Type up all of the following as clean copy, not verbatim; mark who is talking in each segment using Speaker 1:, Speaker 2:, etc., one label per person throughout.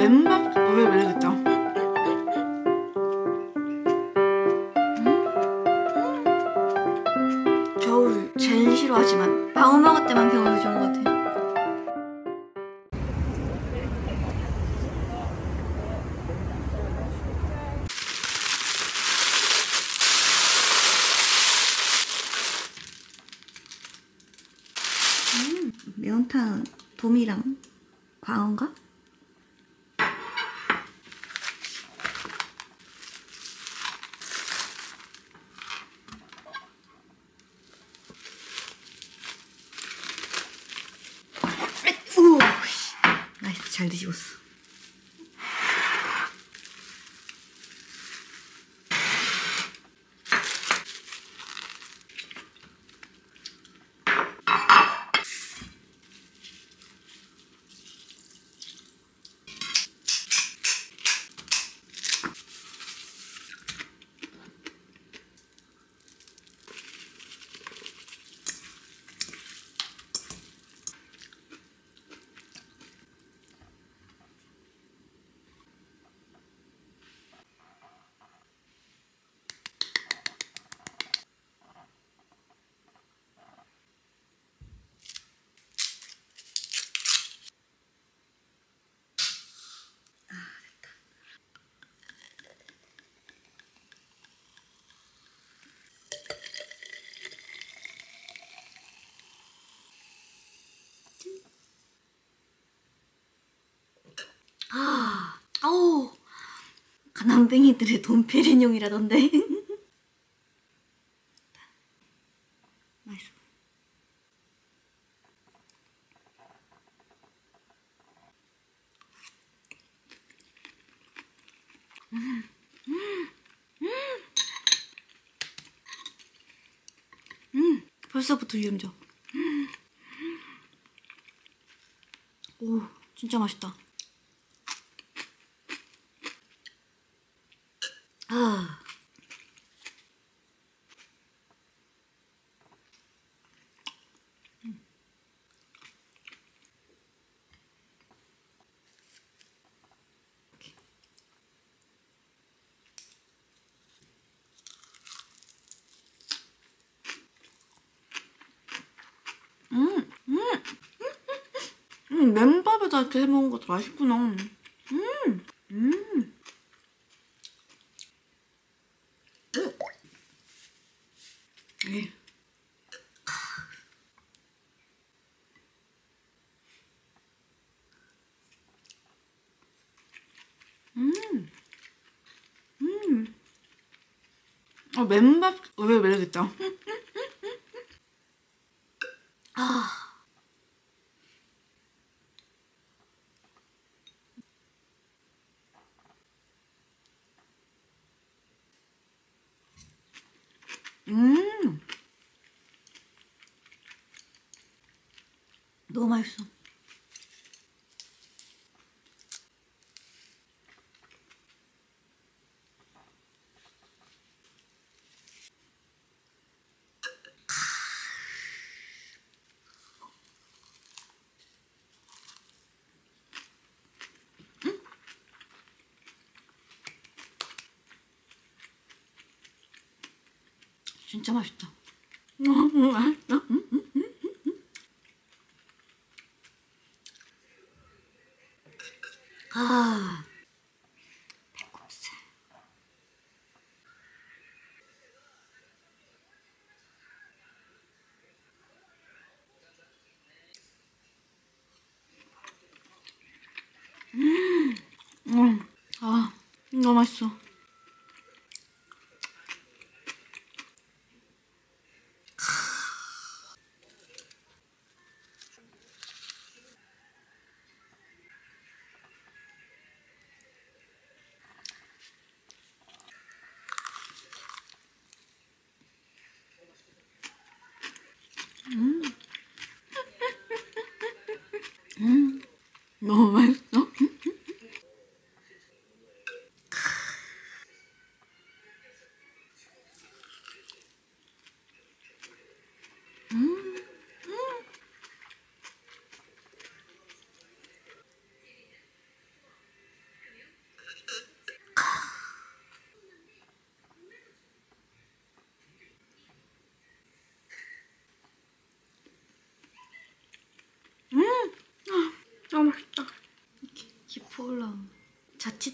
Speaker 1: 맨밥 왜 모르겠다. 겨울 제일 싫어하지만 방어 먹을 때만 겨울이 좋은 것 같아. 매운탕 돔이랑 광어인가? 우! 나이스, 잘 뒤집었어. 아우, 가난뱅이들의 돈페리뇽이라던데. 맛있어. 벌써부터 유염져. 오, 진짜 맛있다. 아. 맨밥에다 이렇게 해먹은 것도 맛있구나. 예. 맨밥 왜 매력있다. 아. 너무 맛있어. 진짜 맛있다. 너무 맛있다. 아, 배꼽살. 아, 너무 맛있어. 너무 맛있어.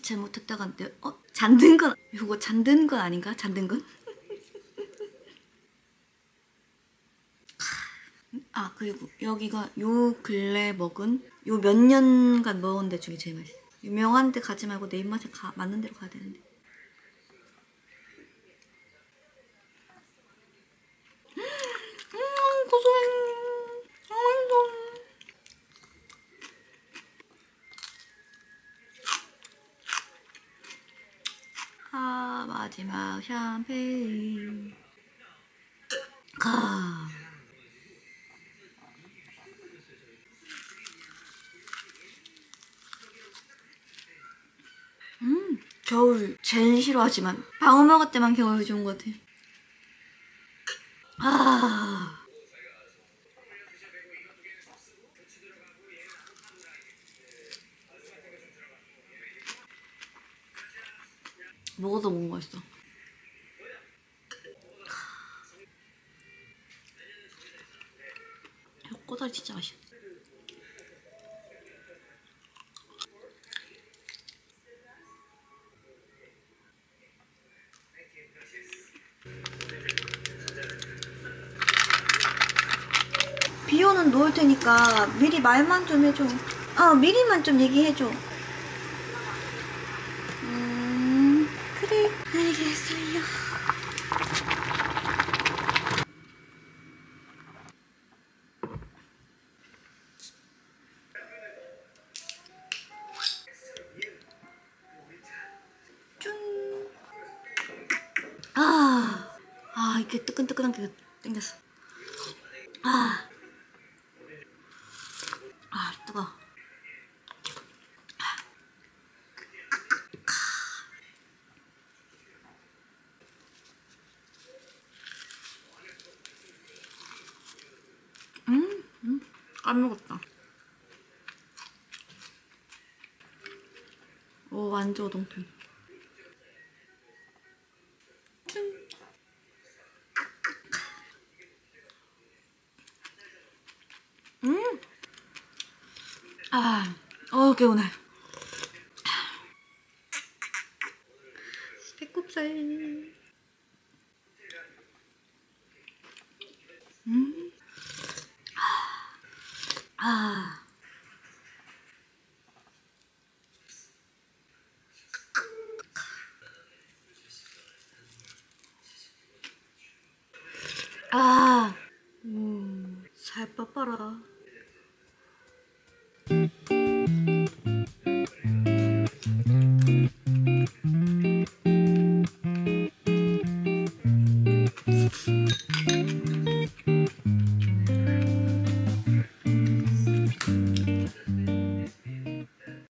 Speaker 1: 잘못했다간데 잠든 건 이거 잠든 건 아닌가? 잠든 건? 아 그리고 여기가 요 근래 먹은 요 몇 년간 먹은 데 중에 제일 맛있어. 유명한 데 가지 말고 내 입맛에 맞는 데로 가야 되는데. 고소해. 맛있어. 아 마지막 샴페인 가. 겨울 제일 싫어하지만 방어 먹을 때만 겨울 좋은 것 같아. 아 먹어도 못 맛있어. 꼬다리 진짜 맛있어. 비오는 놓을 테니까 미리 말만 좀 해줘. 미리만 좀 얘기해줘. 그래. 알겠어요. 짠. 이렇게 뜨끈뜨끈한 게 땡겼어. 뜨거. 까먹었다. 오 완전 오동통. 개운해. 배꼽살. 살 빠빠라.